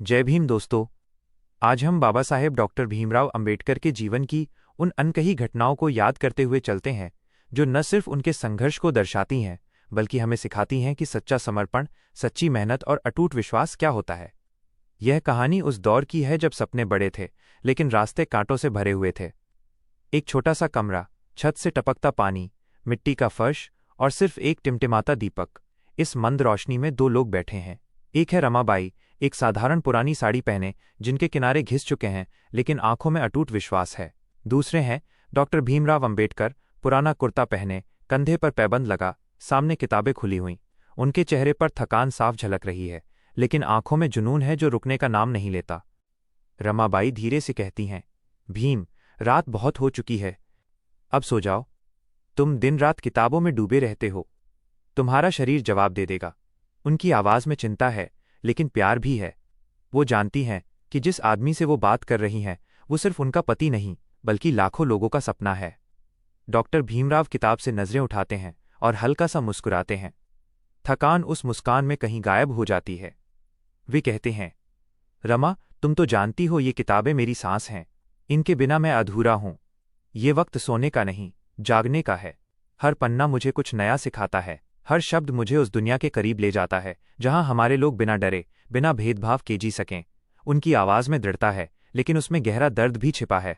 जय भीम दोस्तों। आज हम बाबा साहेब डॉक्टर भीमराव अंबेडकर के जीवन की उन अनकही घटनाओं को याद करते हुए चलते हैं जो न सिर्फ उनके संघर्ष को दर्शाती हैं बल्कि हमें सिखाती हैं कि सच्चा समर्पण, सच्ची मेहनत और अटूट विश्वास क्या होता है। यह कहानी उस दौर की है जब सपने बड़े थे लेकिन रास्ते कांटों से भरे हुए थे। एक छोटा सा कमरा, छत से टपकता पानी, मिट्टी का फर्श और सिर्फ एक टिमटिमाता दीपक। इस मंद रोशनी में दो लोग बैठे हैं। एक है रमाबाई, एक साधारण पुरानी साड़ी पहने जिनके किनारे घिस चुके हैं लेकिन आंखों में अटूट विश्वास है। दूसरे हैं डॉक्टर भीमराव अंबेडकर, पुराना कुर्ता पहने, कंधे पर पैबंद लगा, सामने किताबें खुली हुई। उनके चेहरे पर थकान साफ झलक रही है लेकिन आंखों में जुनून है जो रुकने का नाम नहीं लेता। रमाबाई धीरे से कहती हैं, भीम, रात बहुत हो चुकी है, अब सो जाओ। तुम दिन रात किताबों में डूबे रहते हो, तुम्हारा शरीर जवाब दे देगा। उनकी आवाज में चिंता है लेकिन प्यार भी है। वो जानती हैं कि जिस आदमी से वो बात कर रही हैं वो सिर्फ उनका पति नहीं बल्कि लाखों लोगों का सपना है। डॉक्टर भीमराव किताब से नजरें उठाते हैं और हल्का सा मुस्कुराते हैं। थकान उस मुस्कान में कहीं गायब हो जाती है। वे कहते हैं, रमा, तुम तो जानती हो ये किताबें मेरी सांस हैं, इनके बिना मैं अधूरा हूं। ये वक्त सोने का नहीं, जागने का है। हर पन्ना मुझे कुछ नया सिखाता है, हर शब्द मुझे उस दुनिया के करीब ले जाता है जहां हमारे लोग बिना डरे, बिना भेदभाव के जी सकें। उनकी आवाज में दृढ़ता है लेकिन उसमें गहरा दर्द भी छिपा है।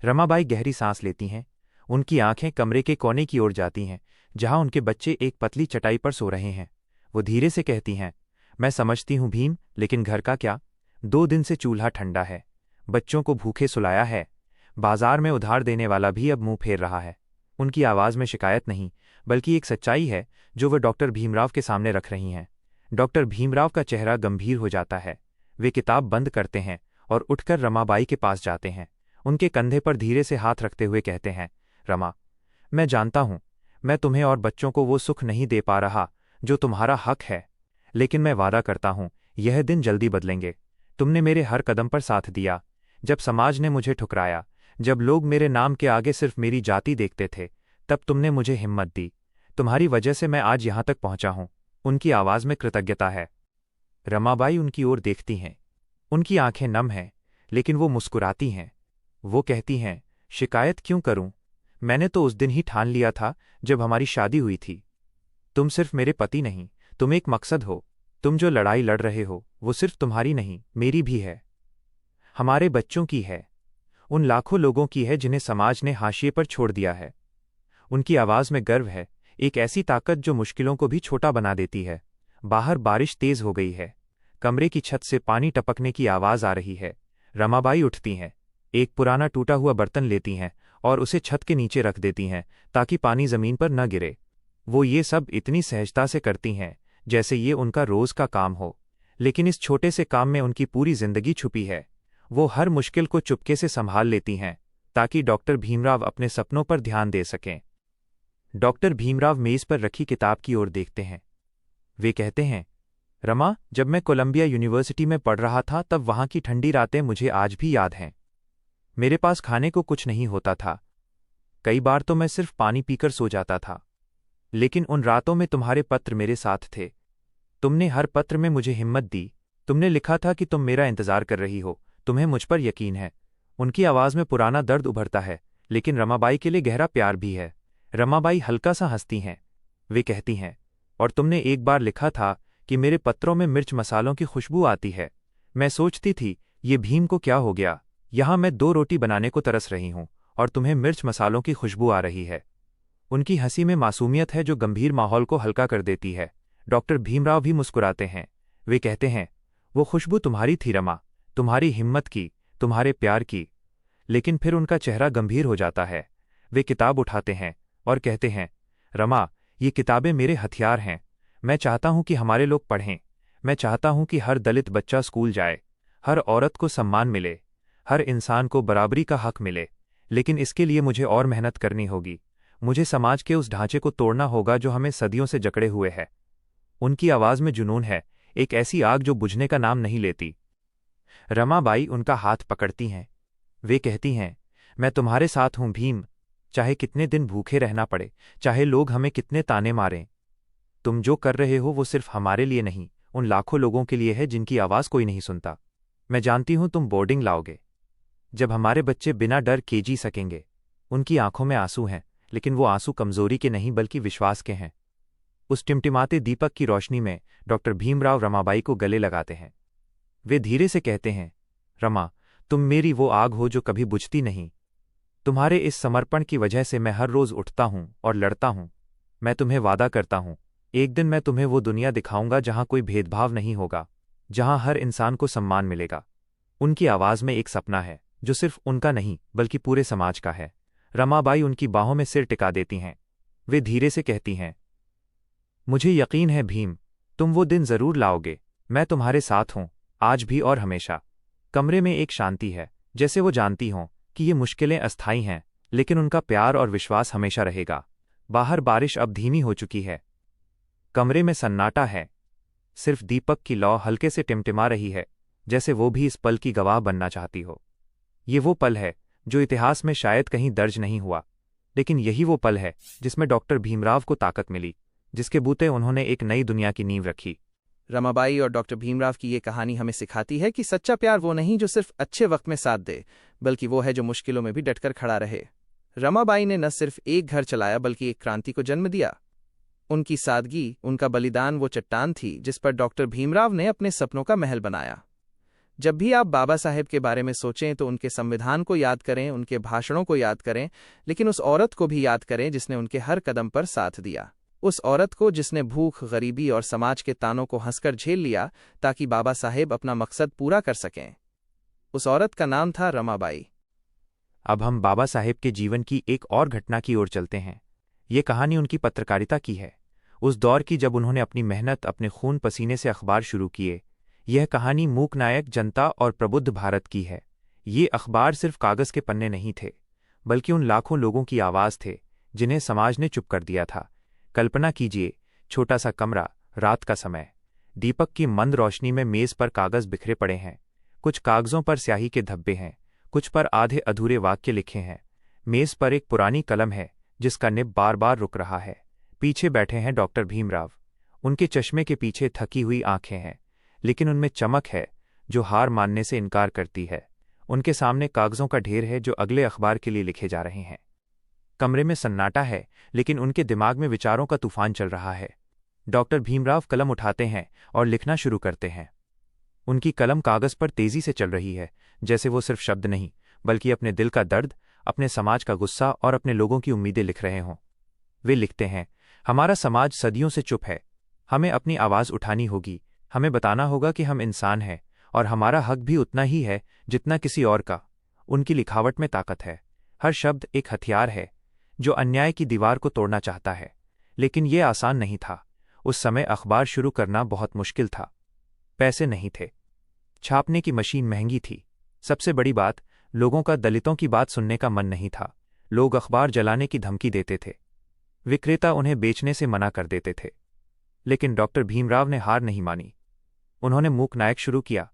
रमाबाई गहरी सांस लेती हैं। उनकी आंखें कमरे के कोने की ओर जाती हैं जहां उनके बच्चे एक पतली चटाई पर सो रहे हैं। वो धीरे से कहती हैं, मैं समझती हूं भीम, लेकिन घर का क्या? 2 दिन से चूल्हा ठंडा है, बच्चों को भूखे सुलाया है, बाजार में उधार देने वाला भी अब मुंह फेर रहा है। उनकी आवाज में शिकायत नहीं बल्कि एक सच्चाई है जो वे डॉक्टर भीमराव के सामने रख रही हैं। डॉक्टर भीमराव का चेहरा गंभीर हो जाता है। वे किताब बंद करते हैं और उठकर रमाबाई के पास जाते हैं। उनके कंधे पर धीरे से हाथ रखते हुए कहते हैं, रमा, मैं जानता हूं मैं तुम्हें और बच्चों को वो सुख नहीं दे पा रहा जो तुम्हारा हक है, लेकिन मैं वादा करता हूं यह दिन जल्दी बदलेंगे। तुमने मेरे हर कदम पर साथ दिया, जब समाज ने मुझे ठुकराया, जब लोग मेरे नाम के आगे सिर्फ मेरी जाति देखते थे, तब तुमने मुझे हिम्मत दी। तुम्हारी वजह से मैं आज यहां तक पहुंचा हूं। उनकी आवाज में कृतज्ञता है। रमाबाई उनकी ओर देखती हैं। उनकी आंखें नम हैं लेकिन वो मुस्कुराती हैं। वो कहती हैं, शिकायत क्यों करूं? मैंने तो उस दिन ही ठान लिया था जब हमारी शादी हुई थी। तुम सिर्फ मेरे पति नहीं, तुम एक मकसद हो। तुम जो लड़ाई लड़ रहे हो वो सिर्फ तुम्हारी नहीं, मेरी भी है, हमारे बच्चों की है, उन लाखों लोगों की है जिन्हें समाज ने हाशिए पर छोड़ दिया है। उनकी आवाज में गर्व है, एक ऐसी ताकत जो मुश्किलों को भी छोटा बना देती है। बाहर बारिश तेज हो गई है। कमरे की छत से पानी टपकने की आवाज आ रही है। रमाबाई उठती हैं, एक पुराना टूटा हुआ बर्तन लेती हैं और उसे छत के नीचे रख देती हैं ताकि पानी जमीन पर न गिरे। वो ये सब इतनी सहजता से करती हैं जैसे ये उनका रोज का काम हो, लेकिन इस छोटे से काम में उनकी पूरी जिंदगी छुपी है। वो हर मुश्किल को चुपके से संभाल लेती हैं ताकि डॉक्टर भीमराव अपने सपनों पर ध्यान दे सकें। डॉक्टर भीमराव मेज पर रखी किताब की ओर देखते हैं। वे कहते हैं, रमा, जब मैं कोलंबिया यूनिवर्सिटी में पढ़ रहा था तब वहां की ठंडी रातें मुझे आज भी याद हैं। मेरे पास खाने को कुछ नहीं होता था। कई बार तो मैं सिर्फ पानी पीकर सो जाता था, लेकिन उन रातों में तुम्हारे पत्र मेरे साथ थे। तुमने हर पत्र में मुझे हिम्मत दी। तुमने लिखा था कि तुम मेरा इंतजार कर रही हो, तुम्हें मुझ पर यकीन है। उनकी आवाज में पुराना दर्द उभरता है लेकिन रमाबाई के लिए गहरा प्यार भी है। रमाबाई हल्का सा हंसती हैं। वे कहती हैं, और तुमने एक बार लिखा था कि मेरे पत्रों में मिर्च मसालों की खुशबू आती है। मैं सोचती थी ये भीम को क्या हो गया, यहां मैं 2 रोटी बनाने को तरस रही हूं और तुम्हें मिर्च मसालों की खुशबू आ रही है। उनकी हंसी में मासूमियत है जो गंभीर माहौल को हल्का कर देती है। डॉक्टर भीमराव भी मुस्कुराते हैं। वे कहते हैं, वो खुशबू तुम्हारी थी रमा, तुम्हारी हिम्मत की, तुम्हारे प्यार की। लेकिन फिर उनका चेहरा गंभीर हो जाता है। वे किताब उठाते हैं और कहते हैं, रमा, ये किताबें मेरे हथियार हैं। मैं चाहता हूं कि हमारे लोग पढ़ें। मैं चाहता हूं कि हर दलित बच्चा स्कूल जाए, हर औरत को सम्मान मिले, हर इंसान को बराबरी का हक मिले। लेकिन इसके लिए मुझे और मेहनत करनी होगी। मुझे समाज के उस ढांचे को तोड़ना होगा जो हमें सदियों से जकड़े हुए है। उनकी आवाज में जुनून है, एक ऐसी आग जो बुझने का नाम नहीं लेती। रमाबाई उनका हाथ पकड़ती हैं। वे कहती हैं, मैं तुम्हारे साथ हूं भीम, चाहे कितने दिन भूखे रहना पड़े, चाहे लोग हमें कितने ताने मारें। तुम जो कर रहे हो वो सिर्फ हमारे लिए नहीं, उन लाखों लोगों के लिए है जिनकी आवाज कोई नहीं सुनता। मैं जानती हूं तुम बोर्डिंग लाओगे, जब हमारे बच्चे बिना डर के जी सकेंगे। उनकी आंखों में आंसू हैं, लेकिन वो आंसू कमजोरी के नहीं बल्कि विश्वास के हैं। उस टिमटिमाते दीपक की रोशनी में डॉक्टर भीमराव रमाबाई को गले लगाते हैं। वे धीरे से कहते हैं, रमा, तुम मेरी वो आग हो जो कभी बुझती नहीं। तुम्हारे इस समर्पण की वजह से मैं हर रोज उठता हूं और लड़ता हूं। मैं तुम्हें वादा करता हूं, एक दिन मैं तुम्हें वो दुनिया दिखाऊंगा जहां कोई भेदभाव नहीं होगा, जहां हर इंसान को सम्मान मिलेगा। उनकी आवाज में एक सपना है जो सिर्फ उनका नहीं बल्कि पूरे समाज का है। रमाबाई उनकी बाहों में सिर टिका देती हैं। वे धीरे से कहती हैं, मुझे यकीन है भीम, तुम वो दिन जरूर लाओगे। मैं तुम्हारे साथ हूं, आज भी और हमेशा। कमरे में एक शांति है, जैसे वो जानती हों कि ये मुश्किलें अस्थायी हैं, लेकिन उनका प्यार और विश्वास हमेशा रहेगा। बाहर बारिश अब धीमी हो चुकी है। कमरे में सन्नाटा है। सिर्फ दीपक की लौ हल्के से टिमटिमा रही है, जैसे वो भी इस पल की गवाह बनना चाहती हो। ये वो पल है जो इतिहास में शायद कहीं दर्ज नहीं हुआ, लेकिन यही वो पल है जिसमें डॉक्टर भीमराव को ताकत मिली, जिसके बूते उन्होंने एक नई दुनिया की नींव रखी। रमाबाई और डॉक्टर भीमराव की ये कहानी हमें सिखाती है कि सच्चा प्यार वो नहीं जो सिर्फ अच्छे वक्त में साथ दे, बल्कि वो है जो मुश्किलों में भी डटकर खड़ा रहे। रमाबाई ने न सिर्फ एक घर चलाया बल्कि एक क्रांति को जन्म दिया। उनकी सादगी, उनका बलिदान वो चट्टान थी जिस पर डॉक्टर भीमराव ने अपने सपनों का महल बनाया। जब भी आप बाबा साहेब के बारे में सोचें तो उनके संविधान को याद करें, उनके भाषणों को याद करें, लेकिन उस औरत को भी याद करें जिसने उनके हर कदम पर साथ दिया। उस औरत को जिसने भूख, गरीबी और समाज के तानों को हंसकर झेल लिया ताकि बाबा साहेब अपना मकसद पूरा कर सकें। उस औरत का नाम था रमाबाई। अब हम बाबा साहेब के जीवन की एक और घटना की ओर चलते हैं। ये कहानी उनकी पत्रकारिता की है, उस दौर की जब उन्होंने अपनी मेहनत, अपने खून पसीने से अखबार शुरू किए। यह कहानी मूकनायक जनता और प्रबुद्ध भारत की है। ये अखबार सिर्फ कागज के पन्ने नहीं थे, बल्कि उन लाखों लोगों की आवाज थे जिन्हें समाज ने चुप कर दिया था। कल्पना कीजिए, छोटा सा कमरा, रात का समय, दीपक की मंद रोशनी में मेज पर कागज बिखरे पड़े हैं। कुछ कागजों पर स्याही के धब्बे हैं, कुछ पर आधे अधूरे वाक्य लिखे हैं। मेज पर एक पुरानी कलम है जिसका निब बार बार रुक रहा है। पीछे बैठे हैं डॉक्टर भीमराव। उनके चश्मे के पीछे थकी हुई आंखें हैं, लेकिन उनमें चमक है जो हार मानने से इनकार करती है। उनके सामने कागजों का ढेर है जो अगले अखबार के लिए लिखे जा रहे हैं। कमरे में सन्नाटा है, लेकिन उनके दिमाग में विचारों का तूफान चल रहा है। डॉक्टर भीमराव कलम उठाते हैं और लिखना शुरू करते हैं। उनकी कलम कागज पर तेजी से चल रही है, जैसे वो सिर्फ शब्द नहीं बल्कि अपने दिल का दर्द, अपने समाज का गुस्सा और अपने लोगों की उम्मीदें लिख रहे हों। वे लिखते हैं, हमारा समाज सदियों से चुप है। हमें अपनी आवाज उठानी होगी। हमें बताना होगा कि हम इंसान हैं और हमारा हक भी उतना ही है जितना किसी और का। उनकी लिखावट में ताकत है। हर शब्द एक हथियार है जो अन्याय की दीवार को तोड़ना चाहता है। लेकिन यह आसान नहीं था। उस समय अखबार शुरू करना बहुत मुश्किल था। पैसे नहीं थे, छापने की मशीन महंगी थी। सबसे बड़ी बात, लोगों का दलितों की बात सुनने का मन नहीं था। लोग अखबार जलाने की धमकी देते थे। विक्रेता उन्हें बेचने से मना कर देते थे। लेकिन डॉक्टर भीमराव ने हार नहीं मानी। उन्होंने मूकनायक शुरू किया।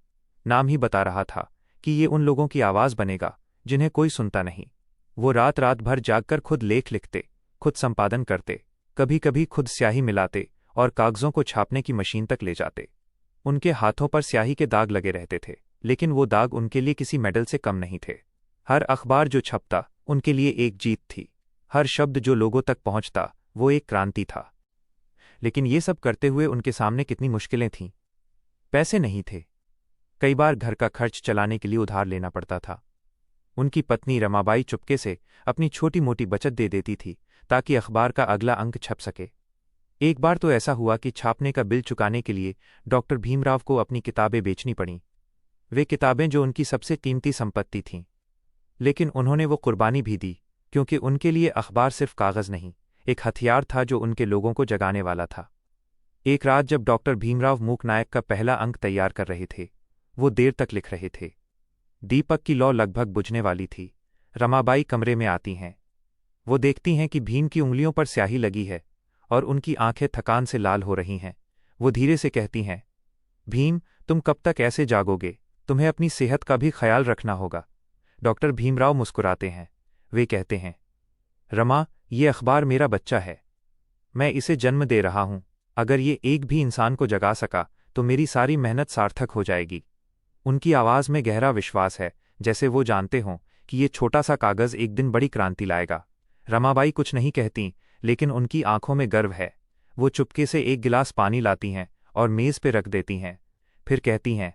नाम ही बता रहा था कि ये उन लोगों की आवाज बनेगा जिन्हें कोई सुनता नहीं। वो रात रात भर जागकर खुद लेख लिखते, खुद संपादन करते, कभी कभी खुद स्याही मिलाते और कागजों को छापने की मशीन तक ले जाते। उनके हाथों पर स्याही के दाग लगे रहते थे, लेकिन वो दाग उनके लिए किसी मेडल से कम नहीं थे। हर अखबार जो छपता उनके लिए एक जीत थी। हर शब्द जो लोगों तक पहुंचता वो एक क्रांति था। लेकिन ये सब करते हुए उनके सामने कितनी मुश्किलें थीं। पैसे नहीं थे। कई बार घर का खर्च चलाने के लिए उधार लेना पड़ता था। उनकी पत्नी रमाबाई चुपके से अपनी छोटी मोटी बचत दे देती थी ताकि अखबार का अगला अंक छप सके। एक बार तो ऐसा हुआ कि छापने का बिल चुकाने के लिए डॉक्टर भीमराव को अपनी किताबें बेचनी पड़ीं। वे किताबें जो उनकी सबसे कीमती संपत्ति थीं। लेकिन उन्होंने वो कुर्बानी भी दी, क्योंकि उनके लिए अखबार सिर्फ कागज नहीं, एक हथियार था जो उनके लोगों को जगाने वाला था। एक रात जब डॉक्टर भीमराव मूकनायक का पहला अंक तैयार कर रहे थे, वो देर तक लिख रहे थे। दीपक की लौ लगभग बुझने वाली थी। रमाबाई कमरे में आती हैं। वो देखती हैं कि भीम की उंगलियों पर स्याही लगी है और उनकी आंखें थकान से लाल हो रही हैं। वो धीरे से कहती हैं, भीम, तुम कब तक ऐसे जागोगे? तुम्हें अपनी सेहत का भी ख्याल रखना होगा। डॉक्टर भीमराव मुस्कुराते हैं। वे कहते हैं, रमा, ये अखबार मेरा बच्चा है। मैं इसे जन्म दे रहा हूं। अगर ये एक भी इंसान को जगा सका तो मेरी सारी मेहनत सार्थक हो जाएगी। उनकी आवाज़ में गहरा विश्वास है, जैसे वो जानते हों कि ये छोटा सा कागज़ एक दिन बड़ी क्रांति लाएगा। रमाबाई कुछ नहीं कहती, लेकिन उनकी आंखों में गर्व है। वो चुपके से एक गिलास पानी लाती हैं और मेज़ पे रख देती हैं। फिर कहती हैं,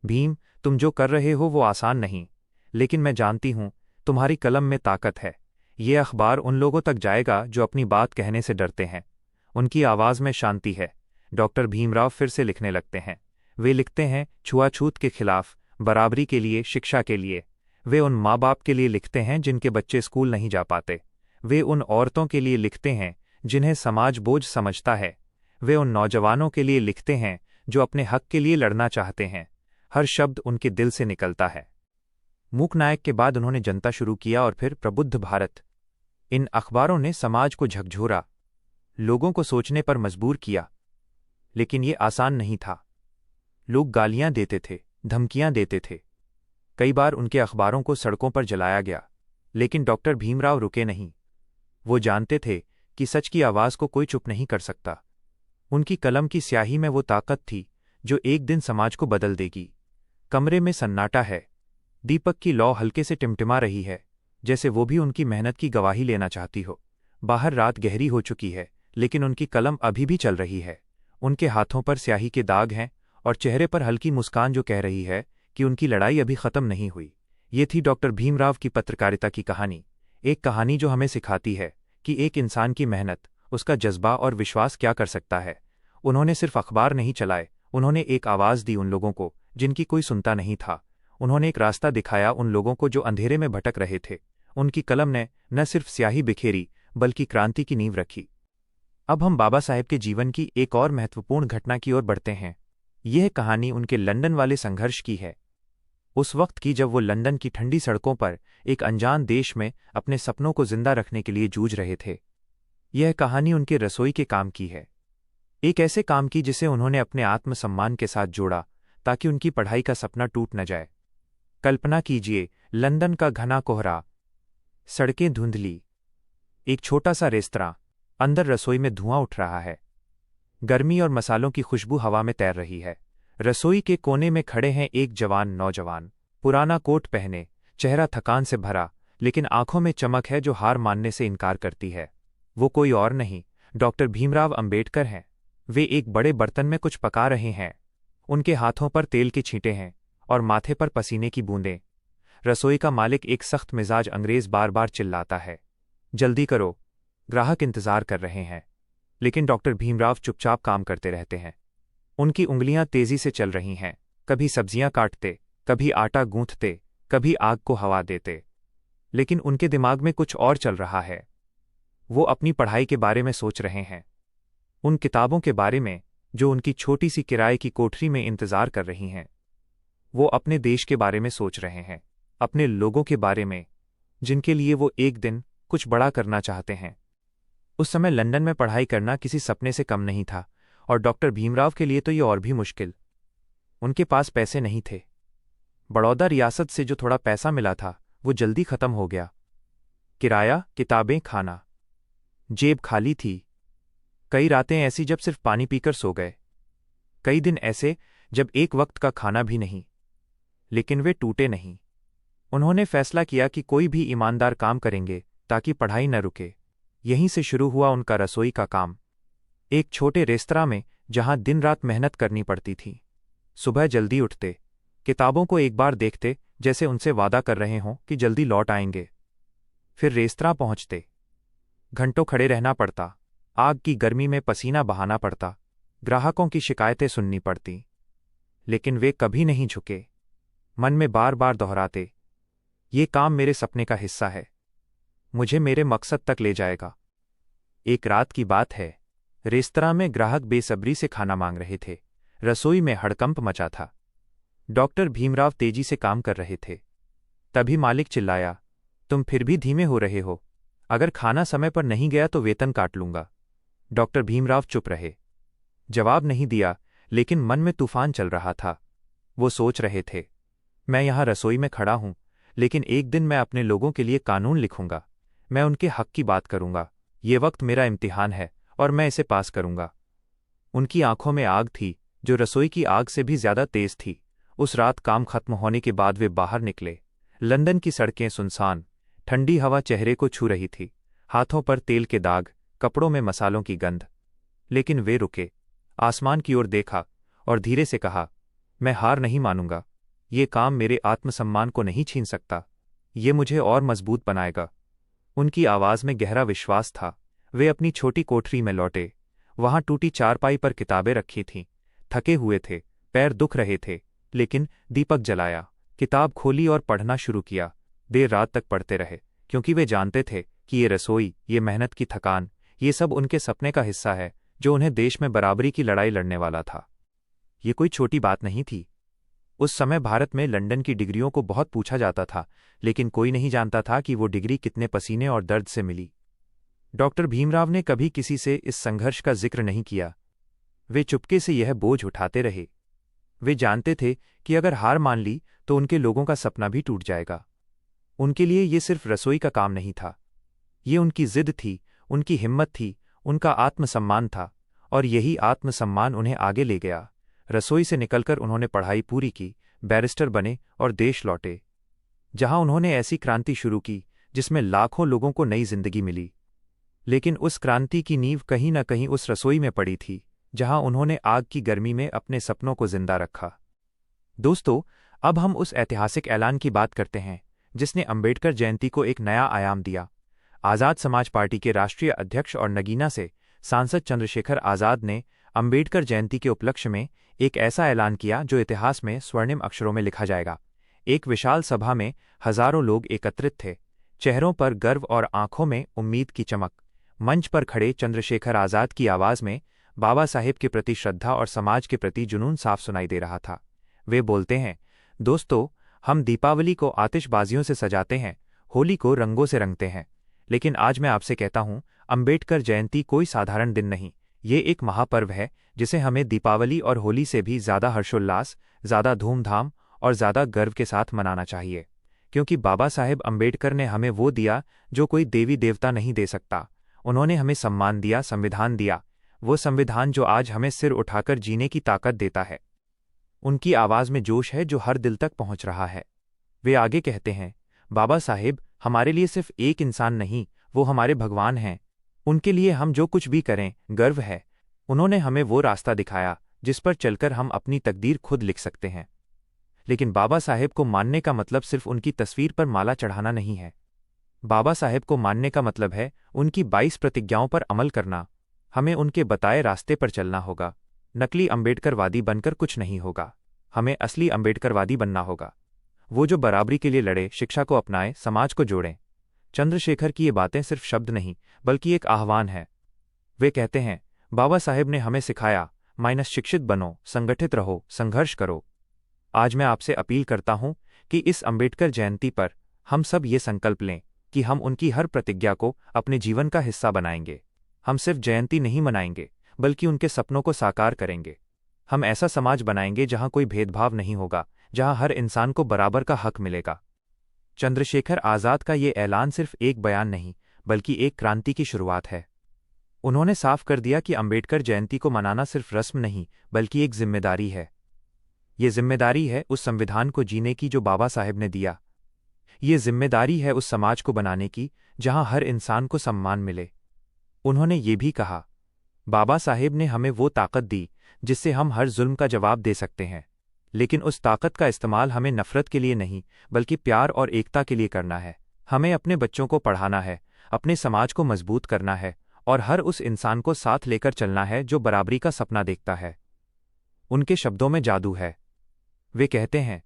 भीम, तुम जो कर रहे हो वो आसान नहीं, लेकिन मैं जानती हूं तुम्हारी कलम में ताकत है। ये अखबार उन लोगों तक जाएगा जो अपनी बात कहने से डरते हैं। उनकी आवाज़ में शांति है। डॉक्टर भीमराव फिर से लिखने लगते हैं। वे लिखते हैं छुआछूत के खिलाफ, बराबरी के लिए, शिक्षा के लिए। वे उन माँ बाप के लिए लिखते हैं जिनके बच्चे स्कूल नहीं जा पाते। वे उन औरतों के लिए लिखते हैं जिन्हें समाज बोझ समझता है। वे उन नौजवानों के लिए लिखते हैं जो अपने हक के लिए लड़ना चाहते हैं। हर शब्द उनके दिल से निकलता है। मूक नायक के बाद उन्होंने जनता शुरू किया और फिर प्रबुद्ध भारत। इन अखबारों ने समाज को झकझोरा, लोगों को सोचने पर मजबूर किया। लेकिन ये आसान नहीं था। लोग गालियां देते थे, धमकियां देते थे। कई बार उनके अखबारों को सड़कों पर जलाया गया, लेकिन डॉक्टर भीमराव रुके नहीं। वो जानते थे कि सच की आवाज़ को कोई चुप नहीं कर सकता। उनकी कलम की स्याही में वो ताकत थी जो एक दिन समाज को बदल देगी। कमरे में सन्नाटा है। दीपक की लौ हल्के से टिमटिमा रही है, जैसे वो भी उनकी मेहनत की गवाही लेना चाहती हो। बाहर रात गहरी हो चुकी है, लेकिन उनकी कलम अभी भी चल रही है। उनके हाथों पर स्याही के दाग हैं और चेहरे पर हल्की मुस्कान जो कह रही है कि उनकी लड़ाई अभी खत्म नहीं हुई। ये थी डॉक्टर भीमराव की पत्रकारिता की कहानी। एक कहानी जो हमें सिखाती है कि एक इंसान की मेहनत, उसका जज्बा और विश्वास क्या कर सकता है। उन्होंने सिर्फ अखबार नहीं चलाए, उन्होंने एक आवाज़ दी उन लोगों को जिनकी कोई सुनता नहीं था। उन्होंने एक रास्ता दिखाया उन लोगों को जो अंधेरे में भटक रहे थे। उनकी कलम ने न सिर्फ स्याही बिखेरी, बल्कि क्रांति की नींव रखी। अब हम बाबा साहेब के जीवन की एक और महत्वपूर्ण घटना की ओर बढ़ते हैं। यह कहानी उनके लंदन वाले संघर्ष की है। उस वक्त की जब वो लंदन की ठंडी सड़कों पर एक अनजान देश में अपने सपनों को जिंदा रखने के लिए जूझ रहे थे। यह कहानी उनके रसोई के काम की है। एक ऐसे काम की जिसे उन्होंने अपने आत्मसम्मान के साथ जोड़ा ताकि उनकी पढ़ाई का सपना टूट न जाए। कल्पना कीजिए, लंदन का घना कोहरा, सड़कें धुंधली, एक छोटा सा रेस्तरां, अंदर रसोई में धुआं उठ रहा है। गर्मी और मसालों की खुशबू हवा में तैर रही है। रसोई के कोने में खड़े हैं एक जवान नौजवान, पुराना कोट पहने, चेहरा थकान से भरा, लेकिन आंखों में चमक है जो हार मानने से इनकार करती है। वो कोई और नहीं, डॉक्टर भीमराव अंबेडकर हैं। वे एक बड़े बर्तन में कुछ पका रहे हैं। उनके हाथों पर तेल के छींटे हैं और माथे पर पसीने की बूंदें। रसोई का मालिक, एक सख्त मिजाज अंग्रेज, बार बार चिल्लाता है, जल्दी करो, ग्राहक इंतजार कर रहे हैं। लेकिन डॉक्टर भीमराव चुपचाप काम करते रहते हैं। उनकी उंगलियां तेजी से चल रही हैं, कभी सब्जियां काटते, कभी आटा गूंथते, कभी आग को हवा देते। लेकिन उनके दिमाग में कुछ और चल रहा है। वो अपनी पढ़ाई के बारे में सोच रहे हैं, उन किताबों के बारे में जो उनकी छोटी सी किराए की कोठरी में इंतजार कर रही हैं। वो अपने देश के बारे में सोच रहे हैं, अपने लोगों के बारे में जिनके लिए वो एक दिन कुछ बड़ा करना चाहते हैं। उस समय लंदन में पढ़ाई करना किसी सपने से कम नहीं था, और डॉक्टर भीमराव के लिए तो ये और भी मुश्किल। उनके पास पैसे नहीं थे। बड़ौदा रियासत से जो थोड़ा पैसा मिला था वो जल्दी खत्म हो गया। किराया, किताबें, खाना, जेब खाली थी। कई रातें ऐसी जब सिर्फ पानी पीकर सो गए। कई दिन ऐसे जब एक वक्त का खाना भी नहीं। लेकिन वे टूटे नहीं। उन्होंने फैसला किया कि कोई भी ईमानदार काम करेंगे ताकि पढ़ाई न रुके। यहीं से शुरू हुआ उनका रसोई का काम, एक छोटे रेस्तरां में जहां दिन रात मेहनत करनी पड़ती थी। सुबह जल्दी उठते, किताबों को एक बार देखते जैसे उनसे वादा कर रहे हों कि जल्दी लौट आएंगे। फिर रेस्तरां पहुंचते, घंटों खड़े रहना पड़ता, आग की गर्मी में पसीना बहाना पड़ता, ग्राहकों की शिकायतें सुननी पड़ती। लेकिन वे कभी नहीं झुके। मन में बार बार दोहराते, ये काम मेरे सपने का हिस्सा है, मुझे मेरे मकसद तक ले जाएगा। एक रात की बात है, रेस्तरां में ग्राहक बेसब्री से खाना मांग रहे थे। रसोई में हड़कंप मचा था। डॉक्टर भीमराव तेजी से काम कर रहे थे। तभी मालिक चिल्लाया, तुम फिर भी धीमे हो रहे हो, अगर खाना समय पर नहीं गया तो वेतन काट लूंगा। डॉक्टर भीमराव चुप रहे, जवाब नहीं दिया, लेकिन मन में तूफान चल रहा था। वो सोच रहे थे, मैं यहां रसोई में खड़ा हूं, लेकिन एक दिन मैं अपने लोगों के लिए कानून लिखूंगा। मैं उनके हक की बात करूंगा। ये वक्त मेरा इम्तिहान है और मैं इसे पास करूंगा। उनकी आंखों में आग थी जो रसोई की आग से भी ज्यादा तेज थी, उस रात काम खत्म होने के बाद वे बाहर निकले। लंदन की सड़कें सुनसान, ठंडी हवा चेहरे को छू रही थी, हाथों पर तेल के दाग, कपड़ों में मसालों की गंध। लेकिन वे रुके, आसमान की ओर देखा और धीरे से कहा, मैं हार नहीं मानूंगा। ये काम मेरे आत्मसम्मान को नहीं छीन सकता, ये मुझे और मजबूत बनाएगा। उनकी आवाज में गहरा विश्वास था। वे अपनी छोटी कोठरी में लौटे। वहां टूटी चारपाई पर किताबें रखी थीं। थके हुए थे, पैर दुख रहे थे, लेकिन दीपक जलाया, किताब खोली और पढ़ना शुरू किया। देर रात तक पढ़ते रहे, क्योंकि वे जानते थे कि ये रसोई, ये मेहनत की थकान, ये सब उनके सपने का हिस्सा है जो उन्हें देश में बराबरी की लड़ाई लड़ने वाला था। ये कोई छोटी बात नहीं थी। उस समय भारत में लंदन की डिग्रियों को बहुत पूछा जाता था, लेकिन कोई नहीं जानता था कि वो डिग्री कितने पसीने और दर्द से मिली। डॉक्टर भीमराव ने कभी किसी से इस संघर्ष का जिक्र नहीं किया। वे चुपके से यह बोझ उठाते रहे। वे जानते थे कि अगर हार मान ली तो उनके लोगों का सपना भी टूट जाएगा। उनके लिए ये सिर्फ रसोई का काम नहीं था, ये उनकी जिद थी, उनकी हिम्मत थी, उनका आत्मसम्मान था, और यही आत्मसम्मान उन्हें आगे ले गया। रसोई से निकलकर उन्होंने पढ़ाई पूरी की, बैरिस्टर बने और देश लौटे, जहां उन्होंने ऐसी क्रांति शुरू की जिसमें लाखों लोगों को नई जिंदगी मिली। लेकिन उस क्रांति की नींव कहीं न कहीं उस रसोई में पड़ी थी, जहां उन्होंने आग की गर्मी में अपने सपनों को जिंदा रखा। दोस्तों, अब हम उस ऐतिहासिक ऐलान की बात करते हैं जिसने अंबेडकर जयंती को एक नया आयाम दिया। आज़ाद समाज पार्टी के राष्ट्रीय अध्यक्ष और नगीना से सांसद चंद्रशेखर आज़ाद ने अंबेडकर जयंती के उपलक्ष्य में एक ऐसा ऐलान किया जो इतिहास में स्वर्णिम अक्षरों में लिखा जाएगा। एक विशाल सभा में हजारों लोग एकत्रित थे, चेहरों पर गर्व और आंखों में उम्मीद की चमक। मंच पर खड़े चंद्रशेखर आज़ाद की आवाज में बाबा साहेब के प्रति श्रद्धा और समाज के प्रति जुनून साफ सुनाई दे रहा था। वे बोलते हैं, दोस्तों, हम दीपावली को आतिशबाजियों से सजाते हैं, होली को रंगों से रंगते हैं, लेकिन आज मैं आपसे कहता हूं, अंबेडकर जयंती कोई साधारण दिन नहीं, ये एक महापर्व है जिसे हमें दीपावली और होली से भी ज्यादा हर्षोल्लास, ज्यादा धूमधाम और ज्यादा गर्व के साथ मनाना चाहिए। क्योंकि बाबा साहेब अंबेडकर ने हमें वो दिया जो कोई देवी देवता नहीं दे सकता। उन्होंने हमें सम्मान दिया, संविधान दिया, वो संविधान जो आज हमें सिर उठाकर जीने की ताकत देता है। उनकी आवाज में जोश है जो हर दिल तक पहुंच रहा है। वे आगे कहते हैं, बाबा साहेब हमारे लिए सिर्फ एक इंसान नहीं, वो हमारे भगवान हैं। उनके लिए हम जो कुछ भी करें गर्व है। उन्होंने हमें वो रास्ता दिखाया जिस पर चलकर हम अपनी तकदीर खुद लिख सकते हैं। लेकिन बाबा साहेब को मानने का मतलब सिर्फ उनकी तस्वीर पर माला चढ़ाना नहीं है। बाबा साहेब को मानने का मतलब है उनकी 22 प्रतिज्ञाओं पर अमल करना। हमें उनके बताए रास्ते पर चलना होगा। नकली अंबेडकरवादी बनकर कुछ नहीं होगा, हमें असली अंबेडकरवादी बनना होगा, वो जो बराबरी के लिए लड़े, शिक्षा को अपनाए, समाज को जोड़ें। चंद्रशेखर की ये बातें सिर्फ शब्द नहीं बल्कि एक आह्वान है। वे कहते हैं, बाबा साहेब ने हमें सिखाया, शिक्षित बनो, संगठित रहो, संघर्ष करो। आज मैं आपसे अपील करता हूं कि इस अंबेडकर जयंती पर हम सब ये संकल्प लें कि हम उनकी हर प्रतिज्ञा को अपने जीवन का हिस्सा बनाएंगे। हम सिर्फ जयंती नहीं मनाएंगे बल्कि उनके सपनों को साकार करेंगे। हम ऐसा समाज बनाएंगे जहां कोई भेदभाव नहीं होगा, जहां हर इंसान को बराबर का हक मिलेगा। चंद्रशेखर आज़ाद का ये ऐलान सिर्फ एक बयान नहीं बल्कि एक क्रांति की शुरुआत है। उन्होंने साफ कर दिया कि अंबेडकर जयंती को मनाना सिर्फ रस्म नहीं बल्कि एक जिम्मेदारी है। ये जिम्मेदारी है उस संविधान को जीने की जो बाबा साहेब ने दिया। ये जिम्मेदारी है उस समाज को बनाने की जहां हर इंसान को सम्मान मिले। उन्होंने ये भी कहा, बाबा साहेब ने हमें वो ताकत दी जिससे हम हर जुल्म का जवाब दे सकते हैं, लेकिन उस ताकत का इस्तेमाल हमें नफरत के लिए नहीं बल्कि प्यार और एकता के लिए करना है। हमें अपने बच्चों को पढ़ाना है, अपने समाज को मजबूत करना है और हर उस इंसान को साथ लेकर चलना है जो बराबरी का सपना देखता है। उनके शब्दों में जादू है। वे कहते हैं,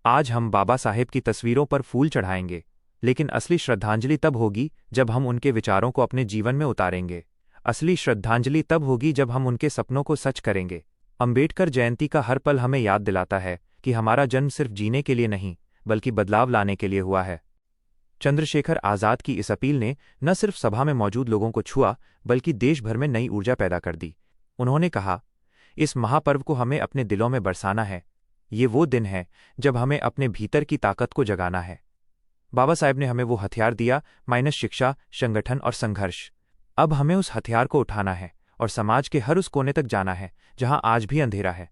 आज हम बाबा साहेब की तस्वीरों पर फूल चढ़ाएंगे, लेकिन असली श्रद्धांजलि तब होगी जब हम उनके विचारों को अपने जीवन में उतारेंगे। असली श्रद्धांजलि तब होगी जब हम उनके सपनों को सच करेंगे। अंबेडकर जयंती का हर पल हमें याद दिलाता है कि हमारा जन्म सिर्फ जीने के लिए नहीं बल्कि बदलाव लाने के लिए हुआ है। चंद्रशेखर आज़ाद की इस अपील ने न सिर्फ सभा में मौजूद लोगों को छुआ बल्कि देश भर में नई ऊर्जा पैदा कर दी। उन्होंने कहा, इस महापर्व को हमें अपने दिलों में बरसाना है। ये वो दिन है जब हमें अपने भीतर की ताकत को जगाना है। बाबा साहेब ने हमें वो हथियार दिया, शिक्षा, संगठन और संघर्ष। अब हमें उस हथियार को उठाना है और समाज के हर उस कोने तक जाना है जहां आज भी अंधेरा है।